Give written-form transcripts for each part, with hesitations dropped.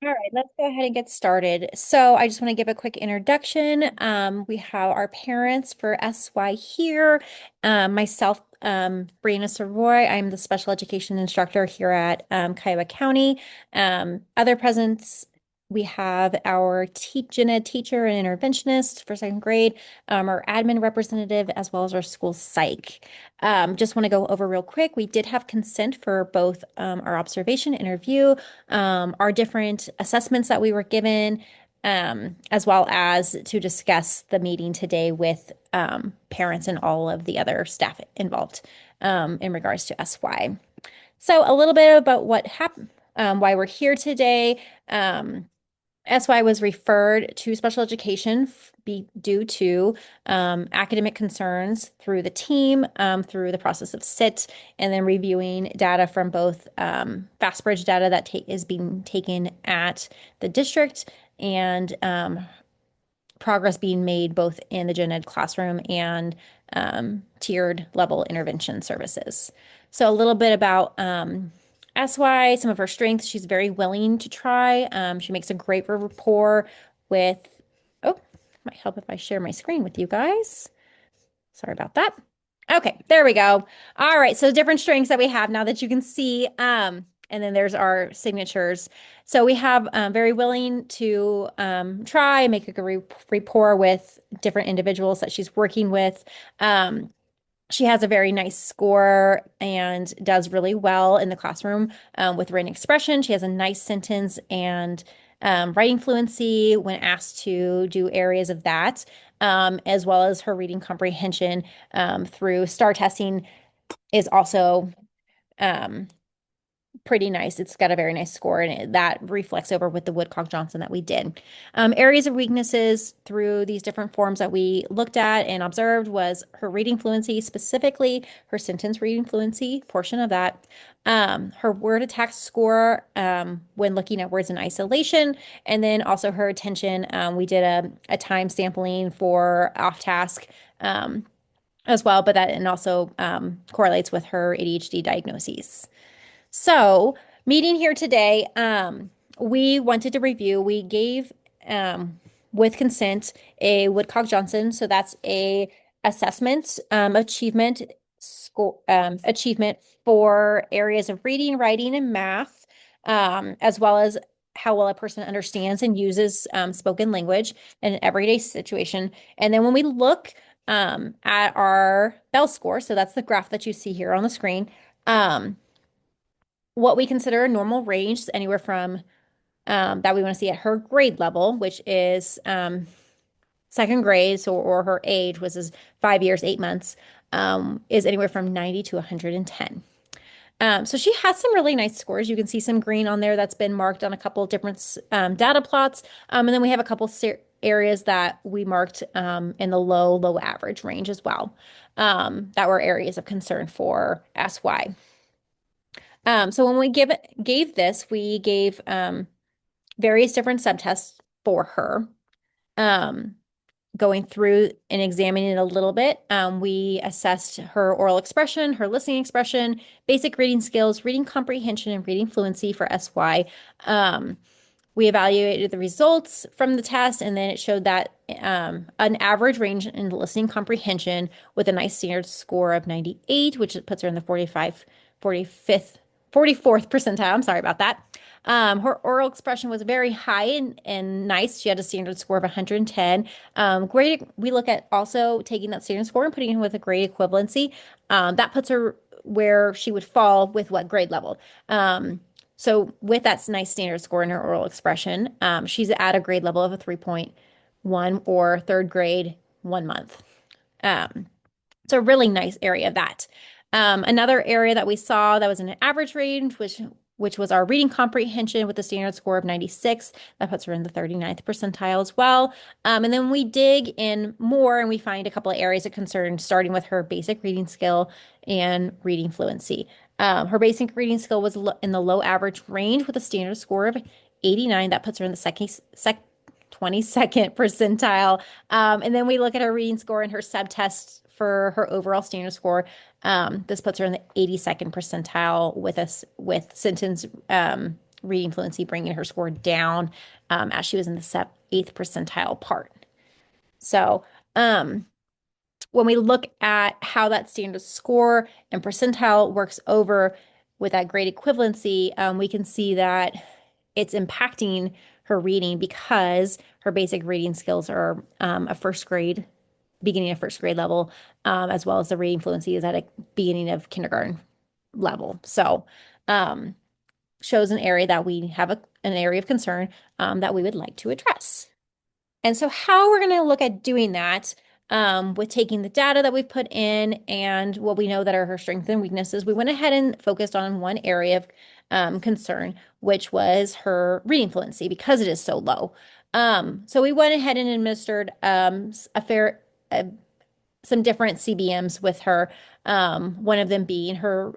All right, let's go ahead and get started. So I just want to give a quick introduction. We have our parents for SY here. Myself, Brianna Savoy. I'm the special education instructor here at Kiowa County. Other presents, we have our gen ed teacher and interventionist for second grade, our admin representative, as well as our school psych. Just want to go over real quick. We did have consent for both our observation interview, our different assessments that we were given, as well as to discuss the meeting today with parents and all of the other staff involved in regards to SY. So a little bit about what happened, why we're here today. SY was referred to special education due to academic concerns through the team, through the process of SIT, and then reviewing data from both FastBridge data that is being taken at the district and progress being made both in the gen ed classroom and tiered level intervention services. So a little bit about SY, some of her strengths. She's very willing to try. She makes a great rapport with, oh, might help if I share my screen with you guys. Sorry about that. Okay, there we go. All right, so different strengths that we have now that you can see. And then there's our signatures. So we have very willing to try and make a good rapport with different individuals that she's working with. Um, she has a very nice score and does really well in the classroom with written expression. She has a nice sentence and writing fluency when asked to do areas of that, as well as her reading comprehension through STAR testing is also um, pretty nice. It's got a very nice score, and that reflects over with the Woodcock Johnson that we did. Areas of weaknesses through these different forms that we looked at and observed was her reading fluency, specifically her sentence reading fluency portion of that. Her word attack score when looking at words in isolation, and then also her attention. We did a time sampling for off task. As well, but that and also correlates with her ADHD diagnoses. So, meeting here today, we wanted to review. We gave, with consent, a Woodcock Johnson. So that's a assessment achievement for areas of reading, writing, and math, as well as how well a person understands and uses spoken language in an everyday situation. And then when we look at our Bell score, so that's the graph that you see here on the screen. What we consider a normal range is anywhere from that we want to see at her grade level, which is second grade, so or her age, which is 5 years, 8 months, is anywhere from 90 to 110. So she has some really nice scores. You can see some green on there that's been marked on a couple of different data plots. And then we have a couple areas that we marked in the low average range as well, that were areas of concern for SY. So when we gave this, we gave various different subtests for her. Um, Going through and examining it a little bit, we assessed her oral expression, her listening expression, basic reading skills, reading comprehension, and reading fluency for SY. We evaluated the results from the test, and then it showed that an average range in listening comprehension with a nice standard score of 98, which puts her in the 45th, 44th percentile. I'm sorry about that. Her oral expression was very high and nice. She had a standard score of 110. Grade, we look at also taking that standard score and putting it with a grade equivalency. That puts her where she would fall with what grade level. So with that nice standard score in her oral expression, she's at a grade level of a 3.1 or third grade 1 month. So a really nice area of that. Another area that we saw that was in an average range, which was our reading comprehension with a standard score of 96. That puts her in the 39th percentile as well. And then we dig in more and we find a couple of areas of concern, starting with her basic reading skill and reading fluency. Her basic reading skill was in the low average range with a standard score of 89. That puts her in the 22nd percentile. And then we look at her reading score and her subtest for her overall standard score. This puts her in the 82nd percentile with sentence reading fluency, bringing her score down as she was in the 8th percentile part. So, when we look at how that standard score and percentile works over with that grade equivalency, we can see that it's impacting her reading because her basic reading skills are a first grade, beginning of first grade level, as well as the reading fluency is at a beginning of kindergarten level. So, shows an area that we have an area of concern that we would like to address. And so how we're going to look at doing that with taking the data that we've put in and what we know that are her strengths and weaknesses, we went ahead and focused on one area of concern, which was her reading fluency because it is so low. So we went ahead and administered some different CBMs with her, one of them being her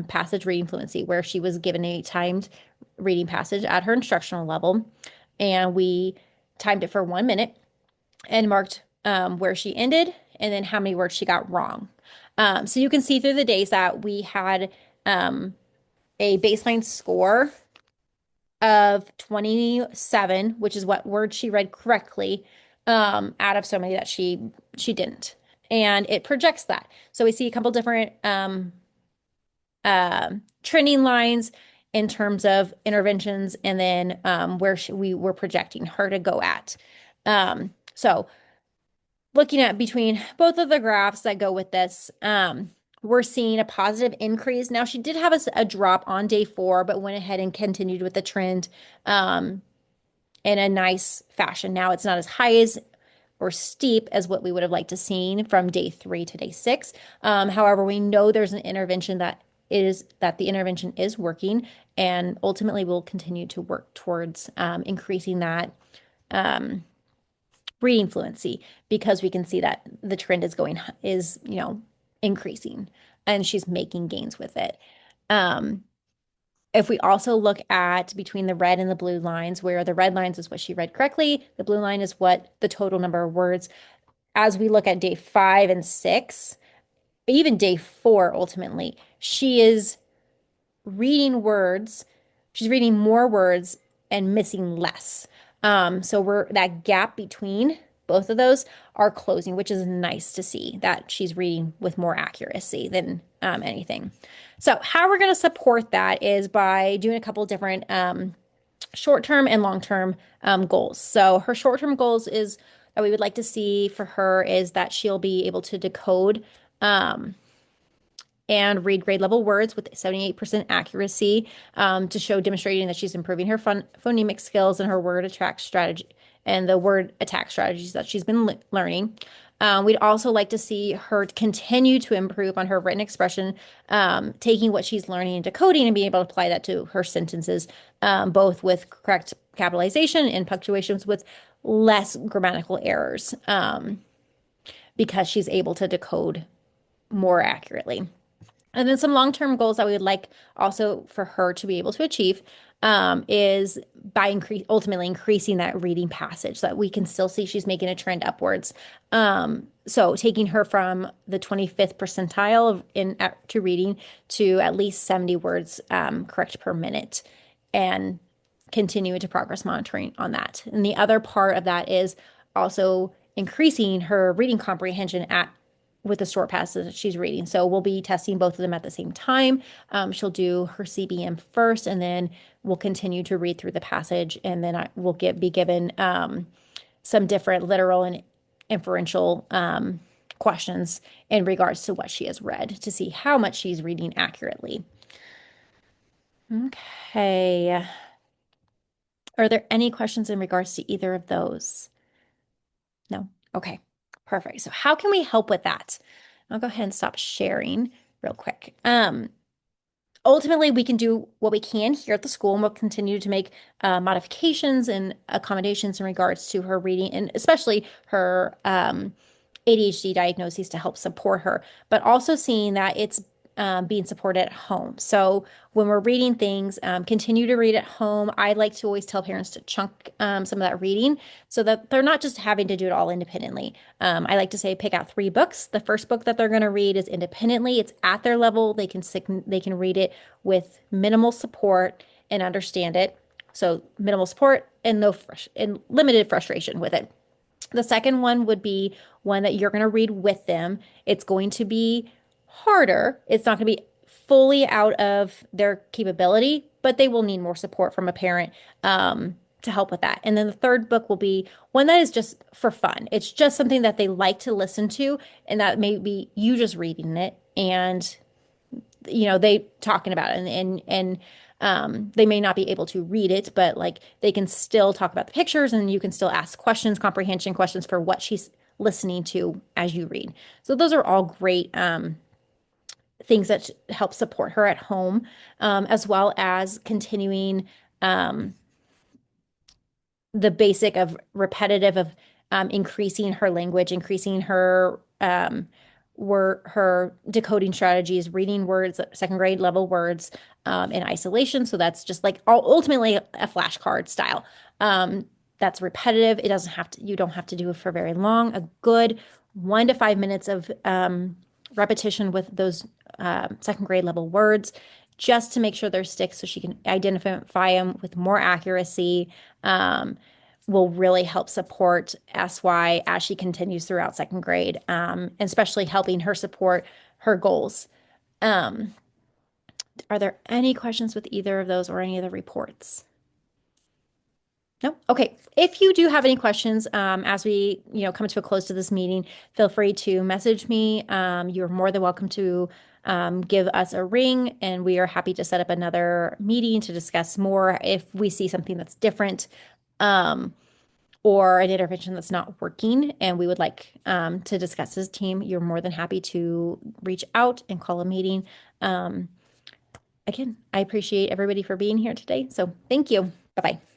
passage reading fluency, where she was given a timed reading passage at her instructional level. And we timed it for 1 minute and marked where she ended and then how many words she got wrong. So you can see through the days that we had a baseline score of 27, which is what words she read correctly, out of so many that she didn't. And it projects that. So we see a couple different trending lines in terms of interventions and then where we were projecting her to go at. So looking at between both of the graphs that go with this, we're seeing a positive increase. Now, she did have a drop on day 4, but went ahead and continued with the trend in a nice fashion. Now, it's not as high as or steep as what we would have liked to seen from day 3 to day 6. However, we know there's an intervention that the intervention is working, and ultimately we'll continue to work towards increasing that reading fluency because we can see that the trend is increasing and she's making gains with it. If we also look at between the red and the blue lines, where the red lines is what she read correctly, the blue line is what the total number of words. As we look at day 5 and 6, even day 4, ultimately, she is reading words. She's reading more words and missing less. So that gap between both of those are closing, which is nice to see that she's reading with more accuracy than anything. So how we're going to support that is by doing a couple different short-term and long-term goals. So her short-term goals is that we would like to see for her is that she'll be able to decode and read grade level words with 78% accuracy to show demonstrating that she's improving her phonemic skills and her word attack strategy and the word attack strategies that she's been learning. We'd also like to see her continue to improve on her written expression, taking what she's learning and decoding and being able to apply that to her sentences, both with correct capitalization and punctuations with less grammatical errors, because she's able to decode more accurately. And then some long-term goals that we would like also for her to be able to achieve is by ultimately increasing that reading passage so that we can still see she's making a trend upwards. So taking her from the 25th percentile to reading to at least 70 words correct per minute and continue to progress monitoring on that. And the other part of that is also increasing her reading comprehension with the short passages that she's reading. So we'll be testing both of them at the same time. She'll do her CBM first, and then we'll continue to read through the passage, and then we'll be given some different literal and inferential questions in regards to what she has read to see how much she's reading accurately. Okay. Are there any questions in regards to either of those? No? Okay. Perfect. So how can we help with that? I'll go ahead and stop sharing real quick. Ultimately, we can do what we can here at the school, and we'll continue to make modifications and accommodations in regards to her reading, and especially her ADHD diagnoses to help support her, but also seeing that it's being supported at home. So when we're reading things, continue to read at home. I like to always tell parents to chunk some of that reading so that they're not just having to do it all independently. I like to say pick out 3 books. The first book that they're going to read is independently. It's at their level. They can read it with minimal support and understand it. So minimal support and and limited frustration with it. The second one would be one that you're going to read with them. It's going to be harder. It's not going to be fully out of their capability, but they will need more support from a parent to help with that. And then the third book will be one that is just for fun. It's just something that they like to listen to, and that may be you just reading it and they talking about it and they may not be able to read it, but like they can still talk about the pictures and you can still ask questions, comprehension questions for what she's listening to as you read. So those are all great things that help support her at home, as well as continuing um, the basic of repetitive of increasing her language, increasing her decoding strategies, reading words, second grade level words in isolation. So that's just like ultimately a flashcard style. That's repetitive. It doesn't have to, you don't have to do it for very long. A good 1 to 5 minutes of repetition with those second grade level words just to make sure they're sticks so she can identify them with more accuracy, um, will really help support SY as she continues throughout second grade, and especially helping her support her goals. Um, are there any questions with either of those or any of the reports? No? Okay. If you do have any questions, as we, come to a close to this meeting, feel free to message me. You're more than welcome to give us a ring, and we are happy to set up another meeting to discuss more if we see something that's different, or an intervention that's not working, and we would like to discuss as a team. You're more than happy to reach out and call a meeting. Again, I appreciate everybody for being here today. So thank you. Bye-bye.